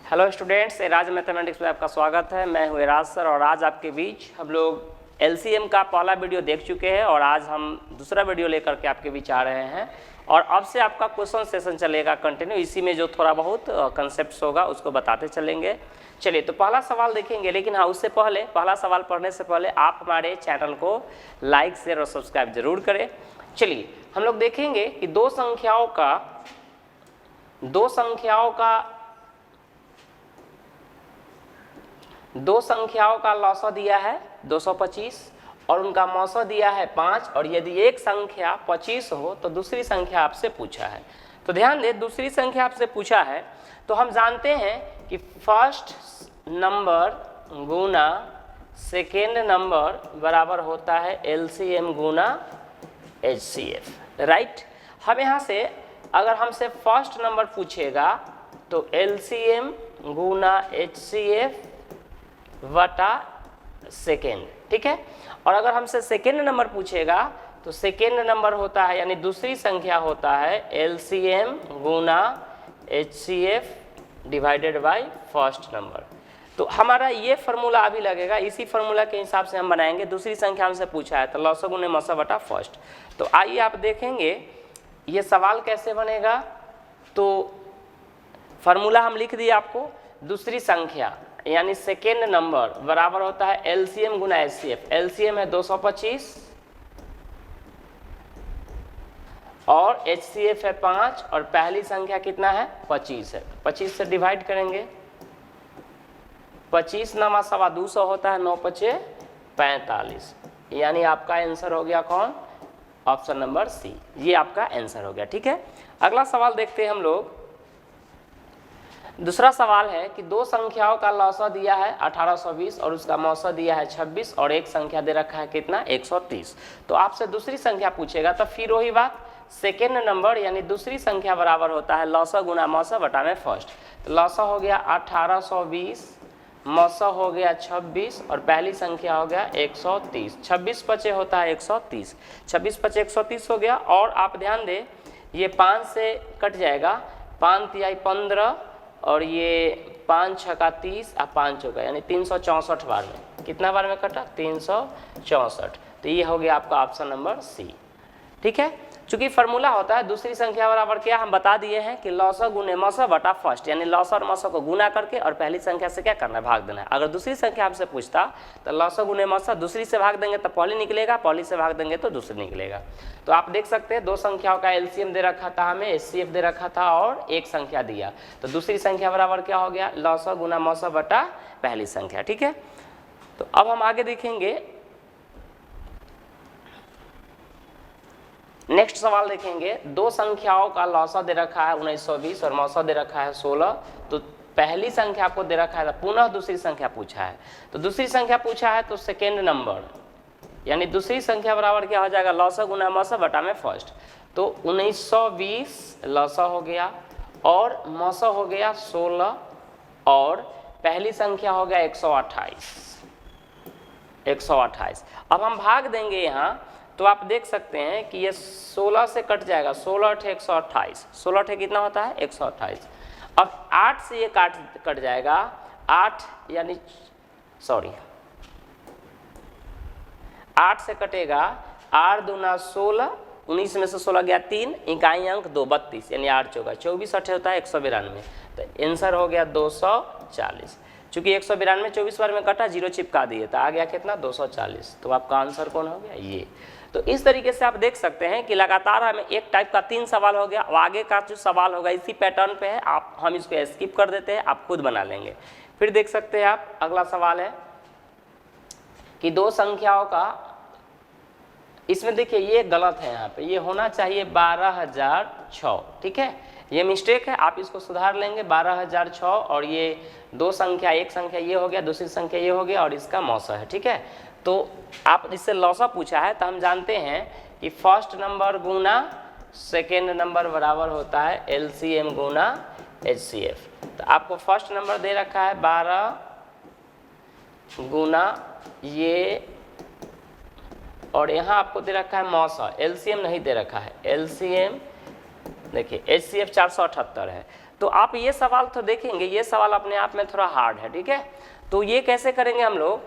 Hello students, eras mathematics में आपका स्वागत है। मैं हूँ एराज सर और आज आपके बीच हम लोग एलसीएम का पहला वीडियो देख चुके हैं और आज हम दूसरा वीडियो लेकर के आपके बीच आ रहे हैं और अब से आपका क्वेश्चन सेशन चलेगा कंटिन्यू। इसी में जो थोड़ा बहुत कंसेप्ट्स होगा उसको बताते चलेंगे। चलिए तो पहला सवाल देखेंगे, लेकिन हाँ उससे पहले पहला सवाल पढ़ने से पहले आप हमारे चैनल को लाइक शेयर और सब्सक्राइब जरूर करें। चलिए हम लोग देखेंगे कि दो संख्याओं का लॉसा दिया है 225 और उनका मौसा दिया है 5 और यदि एक संख्या 25 हो तो दूसरी संख्या आपसे पूछा है। तो ध्यान दें, दूसरी संख्या आपसे पूछा है तो हम जानते हैं कि फर्स्ट नंबर गुना सेकेंड नंबर बराबर होता है एलसीएम गुना एचसीएफ, राइट। हम यहाँ से अगर हमसे फर्स्ट नंबर पूछेगा तो एलसीएम गुना एचसीएफ वटा सेकेंड, ठीक है। और अगर हमसे सेकेंड नंबर पूछेगा तो सेकेंड नंबर होता है यानी दूसरी संख्या होता है LCM Guna HCF divided by first number. तो हमारा ये फार्मूला अभी लगेगा, इसी फार्मूला के हिसाब से हम बनाएंगे। दूसरी संख्या हमसे पूछा है तो लॉसा गुने मौसा बटा फर्स्ट। तो आइए आप देखेंगे ये सवाल कैसे बनेगा। तो फार्मूला हम लिख दिए आपको। दूसरी संख्या यानी सेकेंड नंबर बराबर होता है एलसीएम गुना एचसीएफ। एलसीएम है 225 और एचसीएफ है 5 और पहली संख्या कितना है 25 है। 25 से डिवाइड करेंगे, 25 नमा 225 होता है, 9 पचे 45, यानी आपका आंसर हो गया कौन, ऑप्शन नंबर सी। ये आपका आंसर हो गया, ठीक है। अगला सवाल देखते हैं हम लोग। दूसरा सवाल है कि दो संख्याओं का लॉसा दिया है 1820 और उसका मौसा दिया है 26 और एक संख्या दे रखा है कितना 130। तो आपसे दूसरी संख्या पूछेगा तो फिर वही बात, सेकेंड नंबर यानी दूसरी संख्या बराबर होता है लॉसा गुना मौसा बटा में फर्स्ट। तो लॉसा हो गया 1820, मौसा हो गया 26 और पहली संख्या हो गया 130। 26 पचे होता है 130, 26 पचे 130 हो गया। और आप ध्यान दें ये 5 से कट जाएगा, 5 तिहाई 15 और ये 5 छक्का 30 और 5 होगा यानी 364 बार में। कितना बार में कटा 364। तो ये हो गया आपका ऑप्शन नंबर सी, ठीक है। चूंकि फार्मूला होता है दूसरी संख्या बराबर क्या हम बता दिए हैं कि लॉसा गुने मौसा बटा फर्स्ट, यानी लॉसा और मौसा को गुना करके और पहली संख्या से क्या करना है भाग देना है। अगर दूसरी संख्या आपसे पूछता तो लॉसा गुने मौसा दूसरी से भाग देंगे तो पहली निकलेगा, पहली से भाग देंगे तो दूसरी निकलेगा। तो आप देख सकते हैं दो संख्याओं का एलसीएम दे रखा था हमें, एचसीएफ दे रखा था और एक संख्या दिया। तो दूसरी संख्या बराबर क्या हो गया लॉसा गुना मौसा बटा पहली संख्या, ठीक है। तो अब हम आगे देखेंगे, नेक्स्ट सवाल देखेंगे। दो संख्याओं का लॉसा दे रखा है 1920 और मौसा दे रखा है 16। तो पहली संख्या आपको दे रखा है, पुनः दूसरी संख्या पूछा है। तो दूसरी संख्या पूछा है तो सेकेंड नंबर यानी दूसरी संख्या बराबर क्या हो जाएगा लॉसा गुना मौसा बटा में फर्स्ट। तो 1920 लॉसा हो गया और मौसा हो गया 16 और पहली संख्या हो गया 128। अब हम भाग देंगे यहाँ तो आप देख सकते हैं कि ये 16 से कट जाएगा, 16 × 128, 16 × कितना होता है 128। अब 8 से ये कट जाएगा, 8 यानी 8 से कटेगा, 8 दूना 16, 19 में से 16 गया 3, इकाई अंक 2 32 यानी 8 चौका 24, 8 होता है 192। तो आंसर हो गया 240। चूंकि 192 24 बार में कटा, जीरो चिपका दिए तो आ गया कितना 240। तो आपका आंसर कौन हो गया ये। तो इस तरीके से आप देख सकते हैं कि लगातार हमें एक टाइप का 3 सवाल हो गया। अब आगे का जो सवाल होगा इसी पैटर्न पे है, हम इसको स्किप कर देते हैं, आप खुद बना लेंगे। फिर देख सकते हैं आप अगला सवाल है कि दो संख्याओं का, इसमें देखिए ये गलत है, यहाँ पे ये होना चाहिए 12006, ठीक है। ये मिस्टेक है, आप इसको सुधार लेंगे 12006 और ये दो संख्या, एक संख्या ये हो गया, दूसरी संख्या ये हो गया और इसका मौसा है, ठीक है। तो आप इससे लॉसा पूछा है तो हम जानते हैं कि फर्स्ट नंबर गुना सेकेंड नंबर बराबर होता है एलसीएम गुना एचसीएफ। तो आपको फर्स्ट नंबर दे रखा है 12 गुना ये और यहाँ आपको दे रखा है मौसा, एलसीएम नहीं दे रखा है। एलसीएम देखिए एचसीएफ 478 है तो आप ये सवाल तो देखेंगे, ये सवाल अपने आप में थोड़ा हार्ड है, ठीक है। तो ये कैसे करेंगे हम लोग,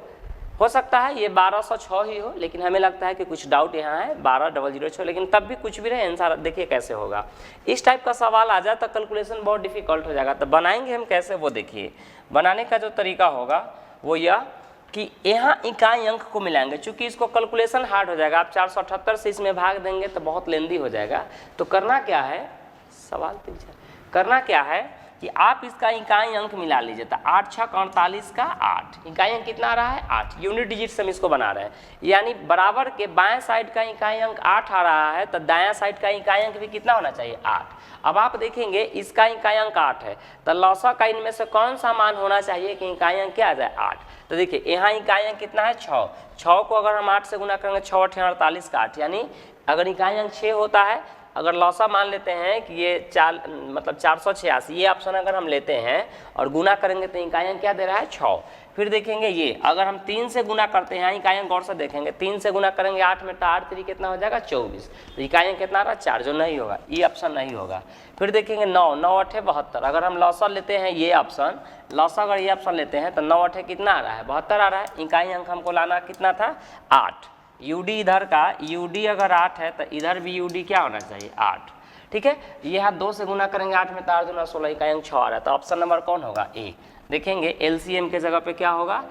हो सकता है ये 1206 ही हो, लेकिन हमें लगता है कि कुछ डाउट यहाँ है 12006, लेकिन तब भी कुछ भी रहे आंसर देखिए कैसे होगा। इस टाइप का सवाल आ जाए तो कैलकुलेशन बहुत डिफिकल्ट हो जाएगा। तो बनाएंगे हम कैसे, वो देखिए। बनाने का जो तरीका होगा वो यह कि यहाँ इकाई अंक को मिलाएंगे, चूंकि इसको कैलकुलेशन हार्ड हो जाएगा। आप 478 से इसमें भाग देंगे तो बहुत लेंदी हो जाएगा। तो करना क्या है, सवाल पीछे करना क्या है कि आप इसका इकाई अंक मिला लीजिए। तो 8 6 48 का 8, इकाई अंक कितना आ रहा है 8, यूनिट डिजिट से हम इसको बना रहे हैं। यानी बराबर के बाएं साइड का इकाई अंक 8 आ रहा है, तो दायां साइड का इकाई अंक भी कितना होना चाहिए 8। अब आप देखेंगे इसका इकाई अंक 8 है, तो लौसा का इनमें से कौन सा मान होना चाहिए कि इकाई अंक क्या आ जाए 8। तो देखिए यहाँ इकाई अंक कितना है 6, 6 को अगर हम 8 से गुना करेंगे 6 8 48 का 8, यानी अगर इकाई अंक 6 होता है, अगर लौसा मान लेते हैं कि ये 486, ये ऑप्शन अगर हम लेते हैं और गुना करेंगे तो इकाई अंक क्या दे रहा है 6। फिर देखेंगे ये अगर हम 3 से गुना करते हैं, इकाई अंक गौर से देखेंगे, 3 से गुना करेंगे 8 में, तो 8 3 कितना हो जाएगा 24, तो इकाई अंक कितना आ रहा है 4, जो नहीं होगा, ये ऑप्शन नहीं होगा। फिर देखेंगे 9 9 8 72, अगर हम लौसा लेते हैं ये ऑप्शन, लौसा अगर ये ऑप्शन लेते हैं तो 9 8 कितना आ रहा है 72 आ रहा है। इकाई अंक हमको लाना कितना था 8, यूडी इधर का यूडी अगर 8 है तो इधर भी यूडी क्या होना चाहिए 8, ठीक है। ये हाथ 2 से गुना करेंगे 8 में, 8 दूना 16, इकाई अंक 6 आ रहा है। तो ऑप्शन नंबर कौन होगा ए। देखेंगे एलसीएम के जगह पे क्या होगा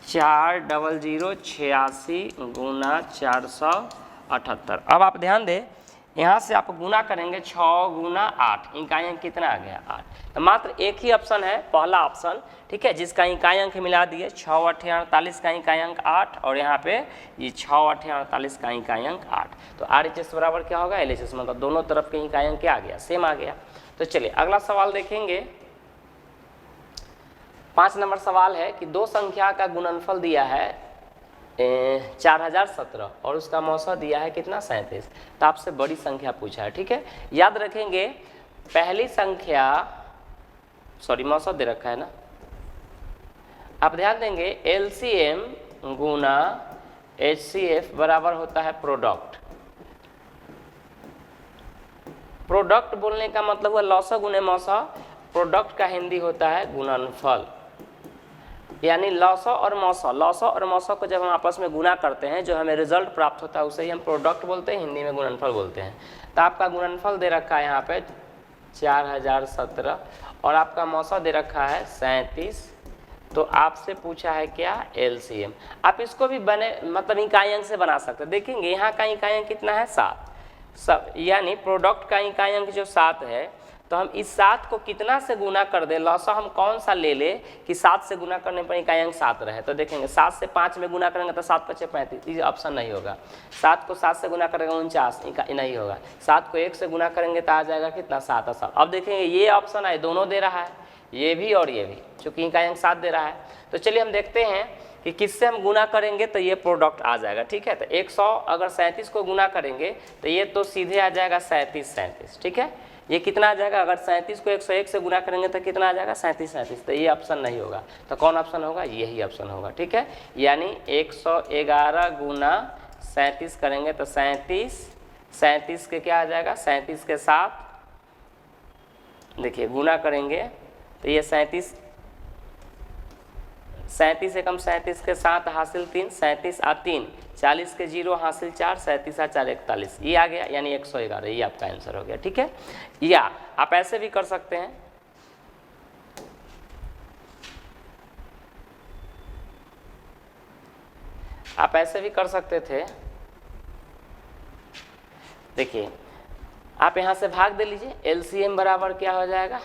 40086 गुना 478। अब आप ध्यान दें, यहाँ से आप गुना करेंगे 6 गुना 8, इकाई अंक कितना आ गया 8। तो मात्र एक ही ऑप्शन है, पहला ऑप्शन, ठीक है, जिसका इकाई अंक मिला दिए 6 8 48 का इकाई अंक 8, और यहाँ पे ये 6 8 48 का इकाई अंक 8। तो RHS बराबर क्या होगा LHS, मतलब दोनों तरफ के इकाई अंक क्या आ गया सेम आ गया। तो चलिए अगला सवाल देखेंगे। 5 नंबर सवाल है कि दो संख्या का गुणनफल दिया है 4017 और उसका मौसा दिया है कितना 37। तो आपसे बड़ी संख्या पूछा है, ठीक है। याद रखेंगे पहली संख्या, सॉरी मौसा दे रखा है ना, आप ध्यान देंगे LCM गुना HCF बराबर होता है प्रोडक्ट। प्रोडक्ट बोलने का मतलब हुआ लौसा गुने मौसा, प्रोडक्ट का हिंदी होता है गुणनफल। यानी लौसा और मौसा को जब हम आपस में गुना करते हैं, जो हमें रिजल्ट प्राप्त होता है उसे ही हम प्रोडक्ट बोलते हैं, हिंदी में गुणनफल बोलते हैं। तो आपका गुणनफल दे रखा है यहाँ पे 4017 और आपका मौसा दे रखा है 37। तो आपसे पूछा है क्या LCM। आप इसको भी बने मतलब इकाई अंक से बना सकते हैं। देखेंगे यहाँ का इकाई अंक कितना है 7, यानी प्रोडक्ट का इकाई अंक जो 7 है, तो हम इस 7 को कितना से गुना कर दे, लौसा हम कौन सा ले ले कि 7 से गुना करने पर इकाई अंक 7 रहे। तो देखेंगे 7 से 5 में गुना करेंगे तो 7 5 35, ये ऑप्शन नहीं होगा। 7 को 7 से गुना करेंगे 49, नहीं होगा। 7 को 1 से गुना करेंगे तो आ जाएगा कितना 7 और 7। अब देखेंगे ये ऑप्शन है, दोनों दे रहा है, ये भी और ये भी, चूँकि इकाई अंक 7 दे रहा है। तो चलिए हम देखते हैं कि किससे हम गुना करेंगे तो ये प्रोडक्ट आ जाएगा, ठीक है। तो 100 अगर 37 को गुना करेंगे तो ये तो सीधे आ जाएगा 37, ठीक है। ये कितना आ जाएगा, अगर 37 को 101 से गुना करेंगे तो कितना आ जाएगा 37। तो ये ऑप्शन नहीं होगा। तो कौन ऑप्शन होगा, यही ऑप्शन होगा, ठीक है। यानी 111 गुना 37 करेंगे तो 37 के क्या आ जाएगा 37 के साथ, देखिए गुना करेंगे तो ये 37 एकम 37 के साथ हासिल 3, 37 आ 3 40 के 0 हासिल 4, 37 आ 4 41, ये आ गया, यानी 111, ये आपका आंसर हो गया, ठीक है। या आप ऐसे भी कर सकते हैं, आप ऐसे भी कर सकते थे। देखिए आप यहाँ से भाग दे लीजिए, LCM बराबर क्या हो जाएगा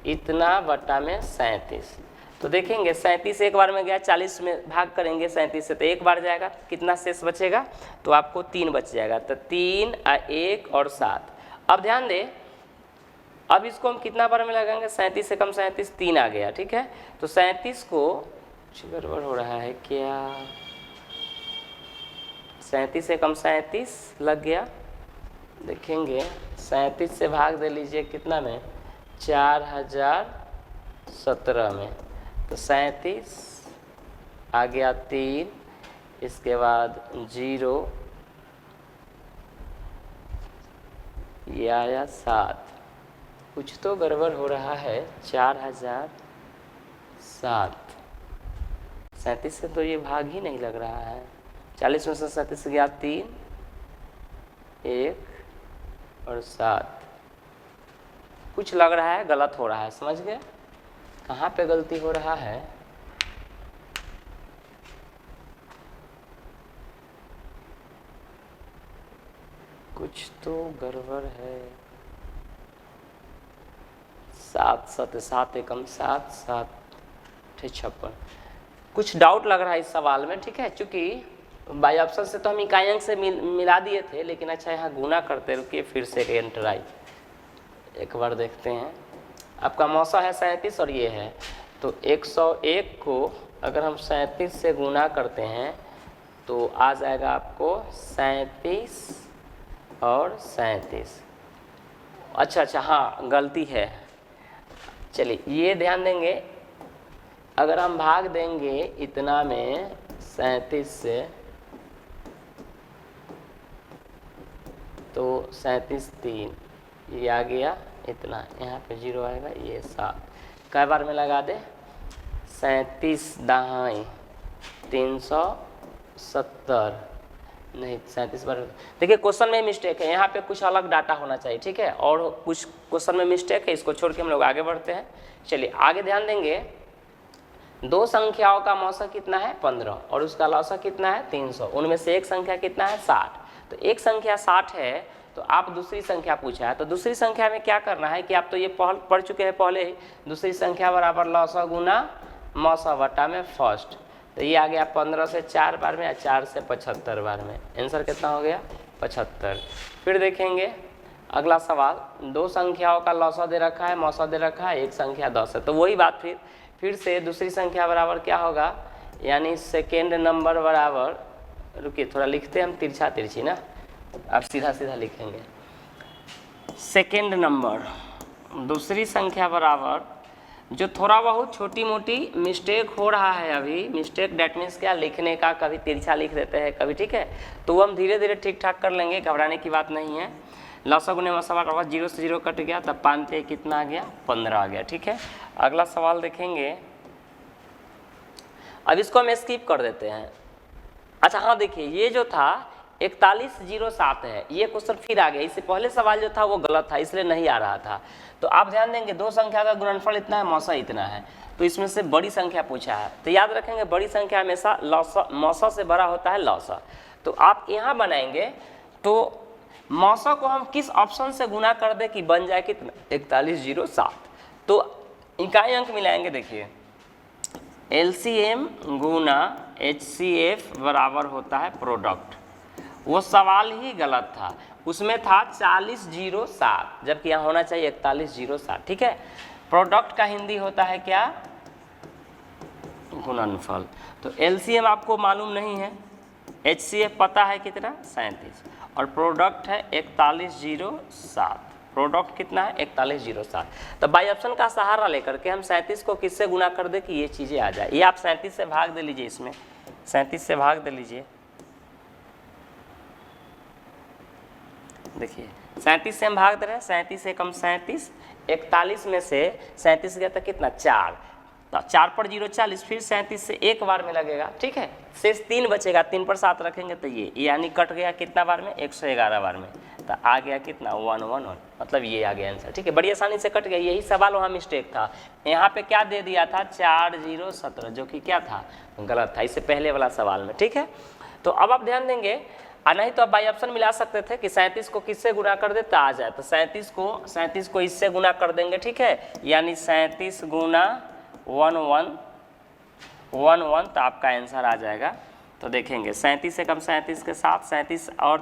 इतना बटा में 37। तो देखेंगे 37 एक बार में गया, 40 में भाग करेंगे 37 से तो एक बार जाएगा, कितना शेष बचेगा तो आपको 3 बच जाएगा। तो 3 1 और 7। अब ध्यान दें, अब इसको हम कितना बार में लगाएंगे 37 से कम 37 3 आ गया, ठीक है। तो 37 को गड़बड़ हो रहा है क्या, 37 से कम 37 लग गया। देखेंगे 37 से भाग दे लीजिए कितना में 4017 में, तो 37 आ गया 3, इसके बाद 0, ये आया 7, कुछ तो गड़बड़ हो रहा है। 4007, 37 से तो ये भाग ही नहीं लग रहा है। 40 में से 37 गया 3, 1 और 7। कुछ लग रहा है गलत हो रहा है, समझ गए? कहाँ पे गलती हो रहा है? कुछ तो गड़बड़ है। 7 7 7 एकम 7 7 56। कुछ डाउट लग रहा है इस सवाल में, ठीक है? चूंकि बाई ऑप्शन से तो हम इकाई अंक से मिला दिए थे, लेकिन अच्छा यहाँ गुना करते, रुकिए फिर से एंटराई एक बार देखते हैं। आपका मौसा है 37 और ये है, तो 101 को अगर हम 37 से गुना करते हैं तो आ जाएगा आपको 37 और 37। अच्छा, हाँ गलती है। चलिए ये ध्यान देंगे, अगर हम भाग देंगे इतना में 37 से, तो 37 3, ये आ गया इतना, यहाँ पे 0 आएगा, ये 7। कै बार में लगा दे? 37 दहाई 370, नहीं 37 बार। देखिए क्वेश्चन में मिस्टेक है, यहाँ पे कुछ अलग डाटा होना चाहिए, ठीक है? और कुछ क्वेश्चन में मिस्टेक है, इसको छोड़ के हम लोग आगे बढ़ते हैं। चलिए आगे ध्यान देंगे। दो संख्याओं का मौसा कितना है? 15 और उसका लौसा कितना है? 300। उनमें से एक संख्या कितना है? 60। तो एक संख्या 60 है, तो आप दूसरी संख्या पूछा है, तो दूसरी संख्या में क्या करना है कि आप तो ये पढ़ चुके हैं पहले ही। दूसरी संख्या बराबर लौसा गुना मौसा वटा में फर्स्ट। तो ये आ गया 15 से 4 बार में या 4 से 75 बार में। आंसर कितना हो गया? 75। फिर देखेंगे अगला सवाल। दो संख्याओं का लौसा दे रखा है, मौसा दे रखा है, एक संख्या 10 है। तो वही बात फिर से दूसरी संख्या बराबर क्या होगा? यानी सेकेंड नंबर बराबर, रुकिए थोड़ा लिखते हैं हम तिरछा तिरछी ना, अब सीधा सीधा लिखेंगे। सेकेंड नंबर दूसरी संख्या बराबर, जो थोड़ा बहुत छोटी मोटी मिस्टेक हो रहा है अभी, मिस्टेक डेट मीन्स क्या? लिखने का, कभी तिरछा लिख देते हैं कभी, ठीक है? तो वो हम धीरे धीरे ठीक ठाक कर लेंगे, घबराने की बात नहीं है। लौसा गुने मौसा बराबर 0 से 0 कट गया, तब 5 पे कितना आ गया? 15 आ गया, ठीक है? अगला सवाल देखेंगे। अब इसको हम स्किप कर देते हैं। अच्छा हाँ देखिए, ये जो था 4107 है, ये क्वेश्चन फिर आ गया। इससे पहले सवाल जो था वो गलत था, इसलिए नहीं आ रहा था। तो आप ध्यान देंगे, दो संख्या का गुणनफल इतना है, मौसा इतना है, तो इसमें से बड़ी संख्या पूछा है। तो याद रखेंगे बड़ी संख्या हमेशा लौसा मौसा से बड़ा होता है लौसा। तो आप यहाँ बनाएंगे तो मौसा को हम किस ऑप्शन से गुना कर दे कि बन जाए कितना? 4107। तो इकाई अंक मिलाएंगे। देखिए LCM गुना HCF बराबर होता है प्रोडक्ट। वो सवाल ही गलत था, उसमें था 4007, जबकि यहाँ होना चाहिए 4107, ठीक है? प्रोडक्ट का हिंदी होता है क्या? गुणनफल। तो LCM आपको मालूम नहीं है, HCF पता है कितना? 37, और प्रोडक्ट है 4107। प्रोडक्ट कितना है? 4107। तो बाई ऑप्शन का सहारा लेकर के हम 37 को किससे गुना कर दे कि ये चीज़ें आ जाए? ये आप 37 से भाग दे लीजिए, इसमें 37 से भाग दे लीजिए। देखिए 37 से हम भाग दे रहे हैं, 37 से कम 37, 41 में से 37 गया तो कितना? 4, तो 4 पर 0 40, फिर 37 से एक बार में लगेगा, ठीक है? शेष 3 बचेगा, 3 पर 7 रखेंगे तो ये यानी कट गया कितना बार में? 111 बार में। तो आ गया कितना? 111, मतलब ये आ गया आंसर, ठीक है? बड़ी आसानी से कट गया। यही सवाल वहाँ मिस्टेक था, यहाँ पे क्या दे दिया था? 4017, जो कि क्या था? गलत था, इससे पहले वाला सवाल में, ठीक है? तो अब आप ध्यान देंगे, नहीं तो आप बाई ऑप्शन मिला सकते थे कि 37 को किससे गुना कर दे तो आ जाए। तो 37 को इससे गुना कर देंगे, ठीक है? यानी 37 गुना 11, तो आपका आंसर आ जाएगा। तो देखेंगे 37 से कम 37 के साथ 37 और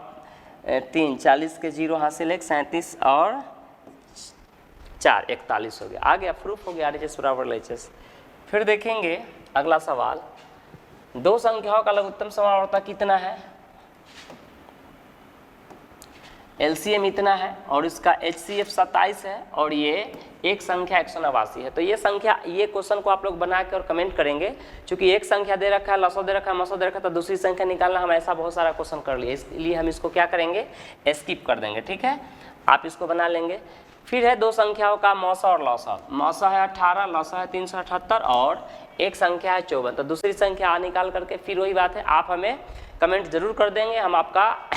3, 40 के 0 हासिल, 1 37 और 4 41 हो गया, आ गया, प्रूफ हो गया RHS बराबर LHS। फिर देखेंगे अगला सवाल। दो संख्याओं का लघुत्तम समावर्तक कितना है? LCM इतना है और इसका HCF 27 है, और ये एक संख्या 189 है। तो ये संख्या, ये क्वेश्चन को आप लोग बना के और कमेंट करेंगे, क्योंकि एक संख्या दे रखा है, लौसा दे रखा है, मौसा दे रखा है, तो दूसरी संख्या निकालना, हम ऐसा बहुत सारा क्वेश्चन कर लिए, इसलिए हम इसको क्या करेंगे? स्किप कर देंगे, ठीक है? आप इसको बना लेंगे। फिर है दो संख्याओं का मौसा और लौसा। मौसा है 18, लौसा है 378 और एक संख्या है 54। तो दूसरी संख्या निकाल करके फिर वही बात है, आप हमें कमेंट जरूर कर देंगे, हम आपका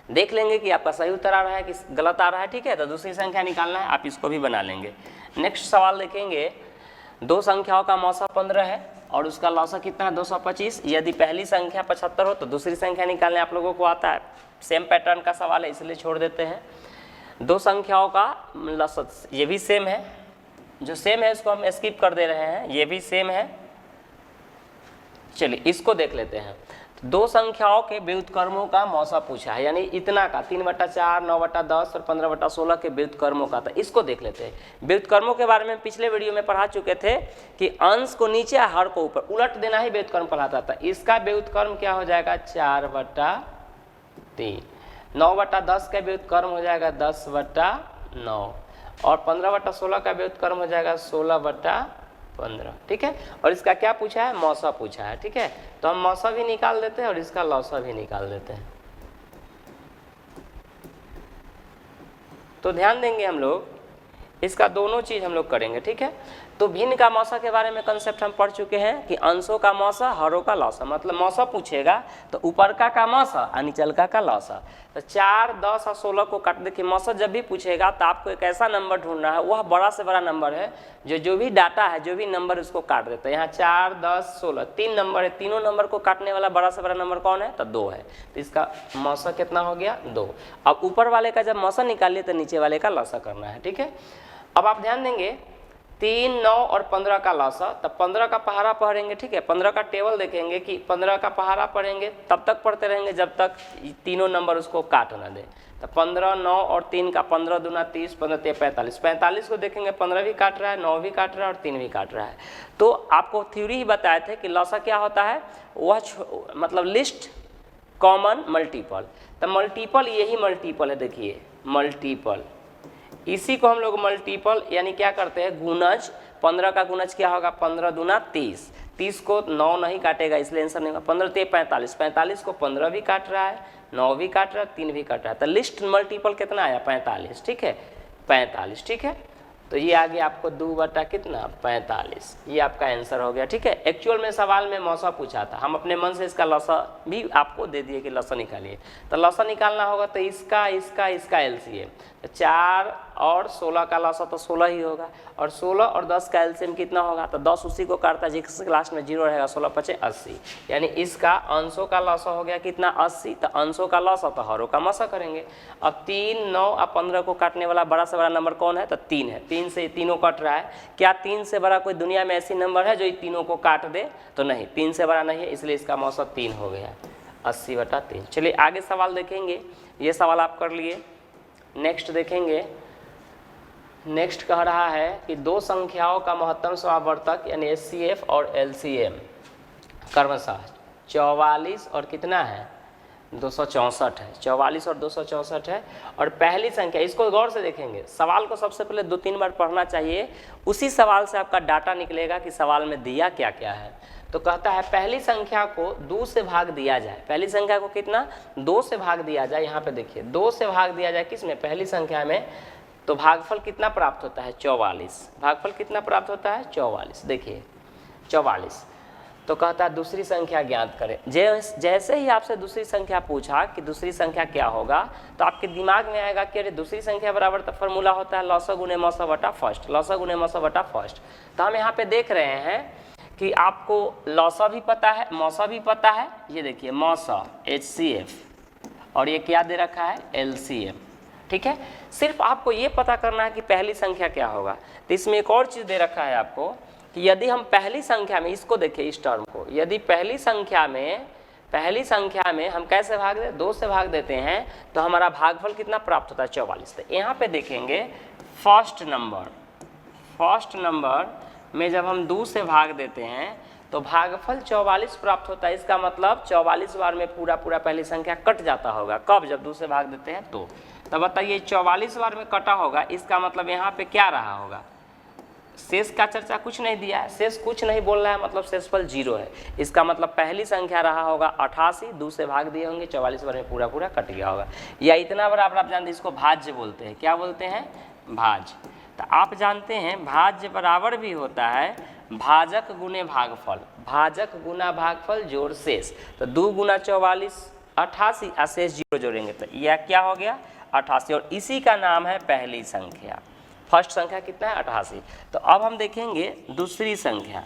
देख लेंगे कि आपका सही उत्तर आ रहा है कि गलत आ रहा है। ठीक है, तो दूसरी संख्या निकालना है, आप इसको भी बना लेंगे। नेक्स्ट सवाल देखेंगे, दो संख्याओं का मौसा 15 है और उसका लौसा कितना है 225। यदि पहली संख्या 75 हो तो दूसरी संख्या निकालने आप लोगों को आता है। सेम पैटर्न का सवाल है इसलिए छोड़ देते हैं। दो संख्याओं का लौसा, ये भी सेम है, जो सेम है इसको हम स्किप कर दे रहे हैं, ये भी सेम है। चलिए इसको देख लेते हैं। दो संख्याओं के व्युत्क्रमों का मौसा पूछा है, यानी इतना का 3/4, 9/10 और 15/16 के व्युत्क्रमों का था। इसको देख लेते हैं। व्युत्क्रमों के बारे में पिछले वीडियो में पढ़ा चुके थे कि अंश को नीचे हर को ऊपर उलट देना ही व्युत्क्रम पढ़ाता था। इसका व्युत्क्रम क्या हो जाएगा 4/3। 9/10 का व्युत्क्रम हो जाएगा 10/9 और 15/16 का व्युत्क्रम हो जाएगा 16/15। ठीक है, और इसका क्या पूछा है मौसा पूछा है। ठीक है, तो हम मौसा भी निकाल देते हैं और इसका लौसा भी निकाल देते हैं। तो ध्यान देंगे हम लोग, इसका दोनों चीज हम लोग करेंगे। ठीक है, तो भिन्न का मौसा के बारे में कंसेप्ट हम पढ़ चुके हैं कि अंशों का मौसा हरों का लौसा, मतलब मौसा पूछेगा तो ऊपर का मौसा और निचल का लौसा। तो 4, 10 और 16 को काट, देखिए मौसा जब भी पूछेगा तो आपको एक ऐसा नंबर ढूंढना है, वह बड़ा से बड़ा नंबर है जो भी डाटा है, जो भी नंबर उसको काट देता है। यहाँ 4, 10, 16 तीन नंबर है, तीनों नंबर को काटने वाला बड़ा से बड़ा नंबर कौन है तो 2 है। तो इसका मौसा कितना हो गया 2। अब ऊपर वाले का जब मौसा निकालिए तो नीचे वाले का लौसा करना है। ठीक है, अब आप ध्यान देंगे 3, 9 और 15 का लौसा, तब 15 का पहाड़ा पढ़ेंगे। ठीक है, 15 का टेबल देखेंगे कि 15 का पहाड़ा पढ़ेंगे, तब तक पढ़ते रहेंगे जब तक तीनों नंबर उसको काट ना दे। तो 15, 9 और 3 का 15 दूना 30, 15 3 45। 45 को देखेंगे 15 भी काट रहा है, 9 भी काट रहा है और 3 भी काट रहा है। तो आपको थ्योरी ही बताए थे कि लौसा क्या होता है, वह मतलब लिस्ट कॉमन मल्टीपल। तो मल्टीपल यही मल्टीपल है, देखिए मल्टीपल, इसी को हम लोग मल्टीपल यानी क्या करते हैं गुणज। 15 का गुणज क्या होगा 15 दूना 30, 30 को 9 नहीं काटेगा इसलिए आंसर नहीं होगा। 15 3 45, 45 को 15 भी काट रहा है, 9 भी काट रहा है, 3 भी काट रहा है। तो लिस्ट मल्टीपल कितना आया 45। ठीक है 45। ठीक है, तो ये आ गया आपको 2 बटा कितना 45, ये आपका आंसर हो गया। ठीक है, एक्चुअल में सवाल में मौसा पूछा था, हम अपने मन से इसका लौसा भी आपको दे दिए कि लौसा निकालिए। तो लौसा निकालना होगा तो इसका एलसीएम, तो 4 और 16 का लौसा तो 16 ही होगा, और 16 और 10 का एलसीएम कितना होगा तो 10 उसी को काटता है जिसके लास्ट में 0 रहेगा, 16 5 80, यानी इसका अंशों का लौसा हो गया कितना 80। तो अंशों का लौसा तो हरों का मौसा करेंगे। अब 3, 9 और 15 को काटने वाला बड़ा से बड़ा नंबर कौन है तो 3 है, 3 से तीनों कट रहा है। क्या 3 से बड़ा कोई दुनिया में ऐसी नंबर है जो ये तीनों को काट दे तो नहीं, 3 से बड़ा नहीं है, इसलिए इसका मौसा 3 हो गया 80/3। चलिए आगे सवाल देखेंगे, ये सवाल आप कर लिए। नेक्स्ट देखेंगे, नेक्स्ट कह रहा है कि दो संख्याओं का महत्तम समावर्तक यानी एचसीएफ और एलसीएम क्रमशः 44 और कितना है 264 है। 44 और 264 है। और पहली संख्या, इसको गौर से देखेंगे, सवाल को सबसे पहले 2-3 बार पढ़ना चाहिए, उसी सवाल से आपका डाटा निकलेगा कि सवाल में दिया क्या क्या है। तो कहता है पहली संख्या को 2 से भाग दिया जाए। पहली संख्या को कितना 2 से भाग दिया जाए। यहाँ पे देखिए 2 से भाग दिया जाए किस में पहली संख्या में, तो भागफल कितना प्राप्त होता है 44। भागफल कितना प्राप्त होता है 44। देखिए 44। तो कहता है दूसरी संख्या ज्ञात करें। जैसे ही आपसे दूसरी संख्या पूछा कि दूसरी संख्या क्या होगा तो आपके दिमाग में आएगा कि अरे दूसरी संख्या बराबर तो फॉर्मूला होता है लौसा गुने मौसा बटा फर्स्ट, लौसा गुने मौसा बटा फर्स्ट। तो हम यहाँ पे देख रहे हैं कि आपको लौसा भी पता है मौसा भी पता है। ये देखिए मौसा HCF और ये क्या दे रखा है LCM। ठीक है, सिर्फ आपको ये पता करना है कि पहली संख्या क्या होगा। तो इसमें एक और चीज़ दे रखा है आपको कि यदि हम पहली संख्या में, इसको देखिए इस टर्म को, यदि पहली संख्या में हम कैसे भाग दें 2 से भाग देते हैं तो हमारा भागफल कितना प्राप्त होता है 44। तो यहाँ पे देखेंगे फर्स्ट नंबर में जब हम 2 से भाग देते हैं तो भागफल 44 प्राप्त होता है। इसका मतलब 44 बार में पूरा पहली संख्या कट जाता होगा। कब? जब 2 से भाग देते हैं तो। तब बताइए 44 बार में कटा होगा, इसका मतलब यहाँ पे क्या रहा होगा शेष का चर्चा कुछ नहीं दिया है, शेष कुछ नहीं बोल रहा है, मतलब शेषफल 0 है। इसका मतलब पहली संख्या रहा होगा 88, 2 से भाग दिए होंगे 44 बार में पूरा पूरा कट गया होगा। या इतना बराबर आप जानते हैं इसको भाज्य बोलते हैं। क्या बोलते हैं? भाज्य। तो आप जानते हैं भाज्य बराबर भी होता है भाजक गुने भागफल, भाजक गुना भागफल जोड़ शेष। तो 2 गुना 44 88 और शेष 0 जोड़ेंगे तो यह क्या हो गया 88, और इसी का नाम है पहली संख्या। फर्स्ट संख्या कितना है 88। तो अब हम देखेंगे दूसरी संख्या।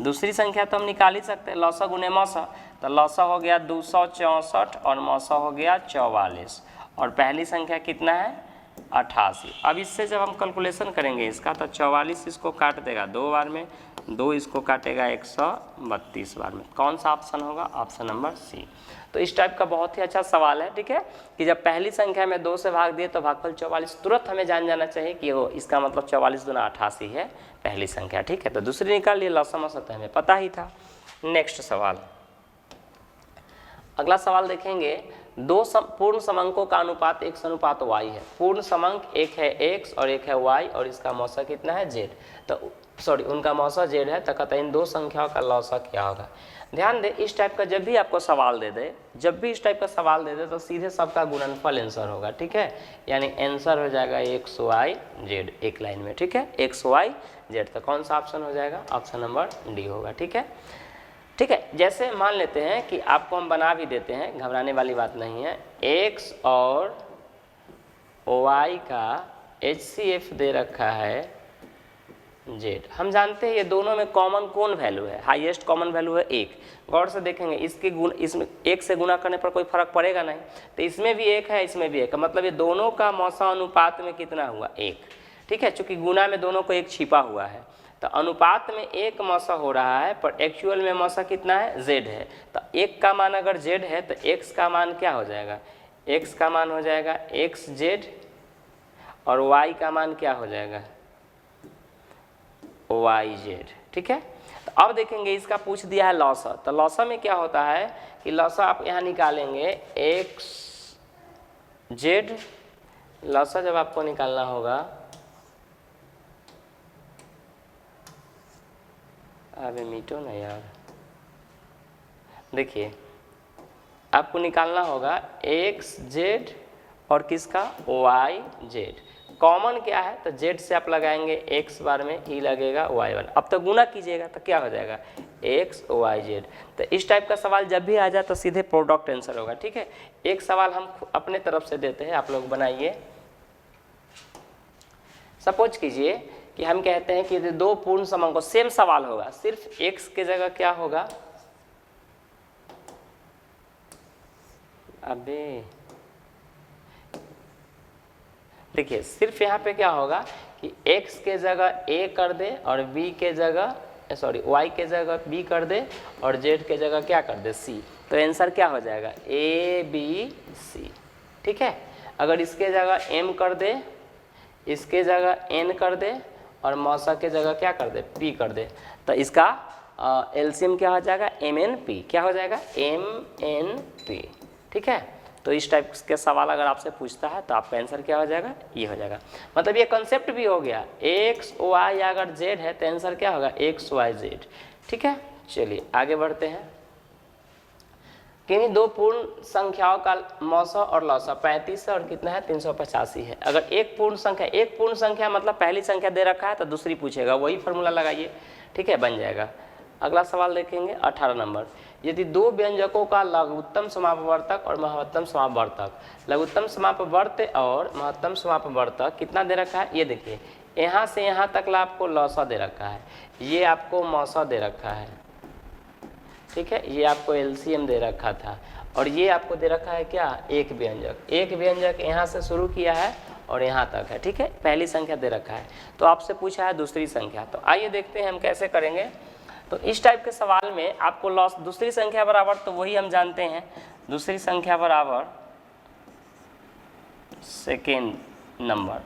दूसरी संख्या तो हम निकाल ही सकते हैं, लौसा गुने मौसा। तो लौसा हो गया 264 और मौसा हो गया 44, और पहली संख्या कितना है 88। अब इससे जब हम कैलकुलेशन करेंगे इसका, तो 44 इसको काट देगा 2 बार में, 2 इसको काटेगा 132 बार में। कौन सा ऑप्शन होगा? Option number C. तो इस टाइप का बहुत ही अच्छा सवाल है, ठीक है, कि जब पहली संख्या में 2 से भाग दिए तो भागफल 44, तुरंत हमें जान जाना चाहिए कि वो इसका मतलब 44 गुना 88 है पहली संख्या, ठीक है। तो दूसरी निकाल लिए, लौसा मौसा तो हमें पता ही था। नेक्स्ट सवाल, अगला सवाल देखेंगे, 2 पूर्ण समंकों का अनुपात x/y है। पूर्ण समंक एक है x और एक है y, और इसका मौसा कितना है z। तो सॉरी, उनका मौसा z है। तो कहते हैं इन 2 संख्याओं का लौसा क्या होगा। ध्यान दे, इस टाइप का जब भी आपको सवाल दे दे, जब भी इस टाइप का सवाल दे दे तो सीधे सबका गुणनफल आंसर होगा, ठीक है। यानी आंसर हो जाएगा xy z एक लाइन में, ठीक है, xy z। तो कौन सा ऑप्शन हो जाएगा? ऑप्शन नंबर डी होगा, ठीक है। ठीक है, जैसे मान लेते हैं कि आपको हम बना भी देते हैं, घबराने वाली बात नहीं है। x और y का HCF दे रखा है z। हम जानते हैं ये दोनों में कॉमन कौन वैल्यू है? हाईएस्ट कॉमन वैल्यू है 1। गौर से देखेंगे, इसके गुण, इसमें 1 से गुना करने पर कोई फर्क पड़ेगा नहीं। तो इसमें भी 1 है, इसमें भी 1 है, मतलब ये दोनों का मौसा अनुपात में कितना हुआ? 1, ठीक है। चूँकि गुना में दोनों को 1 छिपा हुआ है, तो अनुपात में 1 मौसा हो रहा है, पर एक्चुअल में मौसा कितना है? z है। तो 1 का मान अगर z है तो x का मान क्या हो जाएगा? x का मान हो जाएगा xz, और y का मान क्या हो जाएगा? yz, ठीक है। तो अब देखेंगे, इसका पूछ दिया है लौसा। तो लौसा में क्या होता है कि लौसा आप यहाँ निकालेंगे xz। लौसा जब आपको निकालना होगा, अबे मीटो ना यार, देखिए आपको निकालना होगा xz और किसका? yz। कॉमन क्या है? तो z से आप लगाएंगे x बार में, ही लगेगा y1। अब तो गुना कीजिएगा तो क्या हो जाएगा? xyz। तो इस टाइप का सवाल जब भी आ जाए तो सीधे प्रोडक्ट आंसर होगा, ठीक है। एक सवाल हम अपने तरफ से देते हैं, आप लोग बनाइए। सपोज कीजिए कि हम कहते हैं कि 2 पूर्ण समंकों, सेम सवाल होगा, सिर्फ x के जगह क्या होगा? अबे देखिए, सिर्फ यहाँ पे क्या होगा कि x के जगह a कर दे और b के जगह y के जगह b कर दे और z के जगह क्या कर दे? c। तो आंसर क्या हो जाएगा? a b c, ठीक है। अगर इसके जगह m कर दे, इसके जगह n कर दे, और मौसा के जगह क्या कर दे? p कर दे, तो इसका एलसीएम क्या हो जाएगा? mnp। क्या हो जाएगा? mnp, ठीक है। तो इस टाइप के सवाल अगर आपसे पूछता है तो आपका आंसर क्या हो जाएगा? ये हो जाएगा। मतलब ये कंसेप्ट भी हो गया, x y अगर z है तो आंसर क्या होगा? xyz, ठीक है। चलिए आगे बढ़ते हैं। किन्हीं 2 पूर्ण संख्याओं का मौसा और लौसा 35 है और कितना है? 385 है। अगर एक पूर्ण संख्या मतलब पहली संख्या दे रखा है तो दूसरी पूछेगा, वही फार्मूला लगाइए, ठीक है, बन जाएगा। अगला सवाल देखेंगे 18 नंबर। यदि 2 व्यंजकों का लघुत्तम समापवर्तक और महत्तम समापवर्तक, लघुत्तम समापवर्त और महत्तम समापवर्तक कितना दे रखा है? ये देखिए, यहाँ से यहाँ तक ला आपको लौसा दे रखा है, ये आपको मौसा दे रखा है, ठीक है, ये आपको एलसीएम दे रखा था, और ये आपको दे रखा है क्या? एक व्यंजक यहाँ से शुरू किया है और यहाँ तक है, ठीक है। पहली संख्या दे रखा है, तो आपसे पूछा है दूसरी संख्या। तो आइए देखते हैं हम कैसे करेंगे। तो इस टाइप के सवाल में आपको लॉस दूसरी संख्या बराबर, तो वही हम जानते हैं, दूसरी संख्या बराबर सेकेंड नंबर,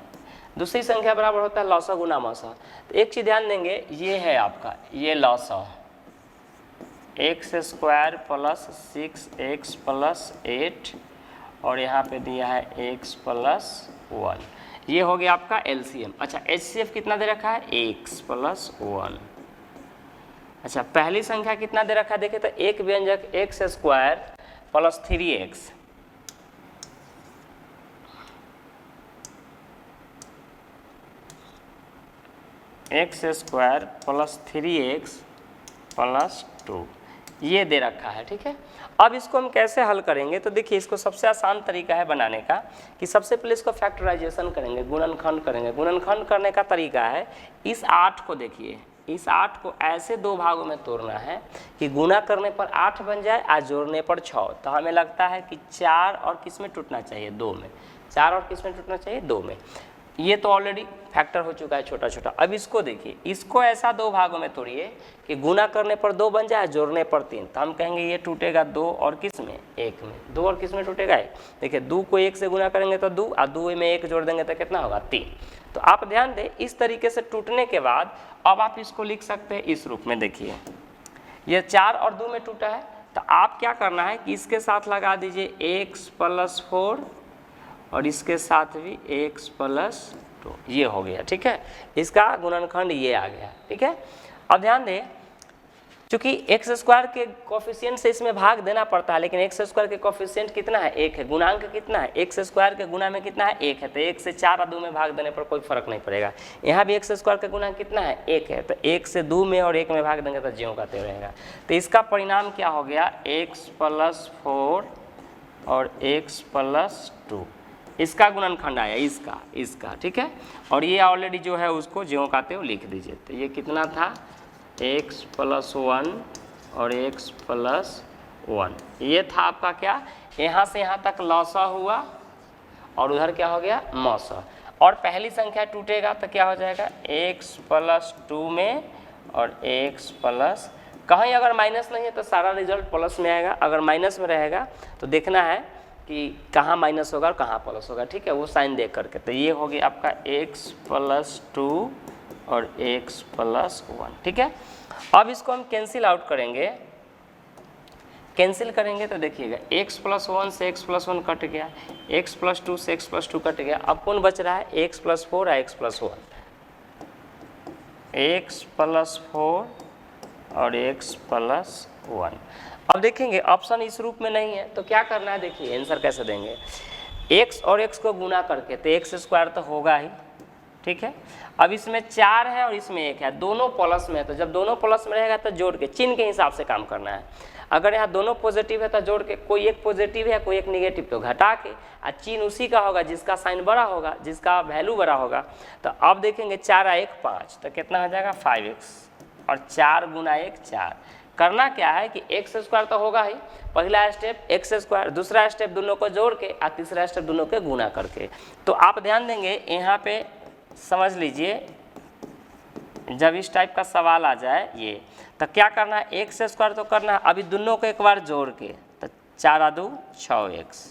दूसरी संख्या बराबर होता है लौसा गुना मौसा। तो एक चीज़ ध्यान देंगे, ये है आपका ये लौसा, x² + 6x + 8 और यहाँ पे दिया है x + 1। ये हो गया आपका एलसीएम। अच्छा एचसीएफ कितना दे रखा है, x + 1। अच्छा पहली संख्या कितना दे रखा है, देखिए तो एक व्यंजक x² + 3x, x² + 3x + 2 ये दे रखा है। ठीक है, अब इसको हम कैसे हल करेंगे, तो देखिए इसको सबसे आसान तरीका है बनाने का कि सबसे पहले इसको फैक्टराइजेशन करेंगे, गुणनखंड करेंगे। गुणनखंड करने का तरीका है, इस 8 को देखिए, इस 8 को ऐसे दो भागों में तोड़ना है कि गुना करने पर 8 बन जाए और जोड़ने पर 6। तो हमें लगता है कि 4 और किस में टूटना चाहिए, 2 में। 4 और किस में टूटना चाहिए, 2 में। ये तो ऑलरेडी फैक्टर हो चुका है छोटा छोटा। अब इसको देखिए, इसको ऐसा दो भागों में तोड़िए कि गुना करने पर 2 बन जाए, जोड़ने पर 3। तो हम कहेंगे ये टूटेगा 2 और किस में, 1 में। 2 और किस में टूटेगा, 1। देखिए 2 को 1 से गुना करेंगे तो 2, और 2 में 1 जोड़ देंगे तो कितना होगा, 3। तो आप ध्यान दें, इस तरीके से टूटने के बाद अब आप इसको लिख सकते हैं इस रूप में। देखिए ये 4 और 2 में टूटा है, तो आप क्या करना है कि इसके साथ लगा दीजिए x + 4 और इसके साथ भी x + 2, ये हो गया। ठीक है, इसका गुणनखंड ये आ गया। ठीक है, अब ध्यान दें, चूंकि x² के कोफिशिएंट से इसमें भाग देना पड़ता है, लेकिन x² के कोफिशिएंट कितना है, 1 है। गुणांक कितना है, x² के गुना में कितना है, 1 है। तो 1 से 4 और 2 में भाग देने पर कोई फर्क नहीं पड़ेगा। यहाँ भी x² का गुणांक कितना है, 1 है। तो 1 से 2 में और 1 में भाग देंगे तो ज्यों का त्यों रहेगा। तो इसका परिणाम क्या हो गया, x + 4 और x + 2, इसका गुणनखंड आया, इसका। ठीक है, और ये ऑलरेडी जो है उसको ज्यों का त्यों लिख दीजिए। तो ये कितना था, x + 1 और x + 1, ये था आपका क्या, यहाँ से यहाँ तक लॉसा हुआ और उधर क्या हो गया, मौसा। और पहली संख्या टूटेगा तो क्या हो जाएगा, x + 2 में और x + कहीं अगर माइनस नहीं है तो सारा रिजल्ट प्लस में आएगा। अगर माइनस में रहेगा तो देखना है कि कहाँ माइनस होगा और कहाँ प्लस होगा। ठीक है, वो साइन देख करके। तो ये हो गया आपका x + 2 और x + 1। ठीक है, अब इसको हम कैंसिल आउट करेंगे। कैंसिल करेंगे तो देखिएगा x + 1 से x + 1 कट गया, x + 2 से x + 2 कट गया। अब कौन बच रहा है, x + 4 और x + 1, x + 4 और x + 1। अब देखेंगे ऑप्शन इस रूप में नहीं है तो क्या करना है, देखिए आंसर कैसे देंगे, x और x को गुना करके, तो x² तो होगा ही। ठीक है, अब इसमें 4 है और इसमें 1 है, दोनों प्लस में है। तो जब दोनों प्लस में रहेगा तो जोड़ के चिन्ह के हिसाब से काम करना है। अगर यहाँ दोनों पॉजिटिव है तो जोड़ के, कोई एक पॉजिटिव है कोई एक निगेटिव, तो घटा के, और चिन्ह उसी का होगा जिसका साइन बड़ा होगा, जिसका वैल्यू बड़ा होगा। तो अब देखेंगे 4 और 1 5, तो कितना हो जाएगा 5x, और 4 × 1 4। करना क्या है कि x² तो होगा ही, पहला स्टेप x², दूसरा स्टेप दोनों को जोड़ के, और तीसरा स्टेप दोनों के गुना करके। तो आप ध्यान देंगे यहाँ पे, समझ लीजिए जब इस टाइप का सवाल आ जाए ये, तो क्या करना है, x² तो करना है, अभी दोनों को एक बार जोड़ के, तो 4 और 2 6x,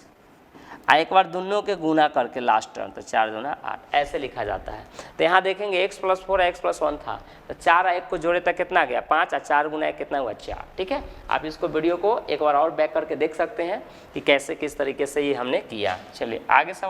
एक बार दोनों के गुना करके लास्ट टर्म, तो 4 दूना 8, ऐसे लिखा जाता है। तो यहाँ देखेंगे x + 4 x + 1 था, तो 4 और 1 को जोड़े तक कितना गया 5, और 4 × 1 कितना हुआ 4। ठीक है, आप इसको वीडियो को एक बार और बैक करके देख सकते हैं कि कैसे किस तरीके से ये हमने किया। चलिए आगे सवाल।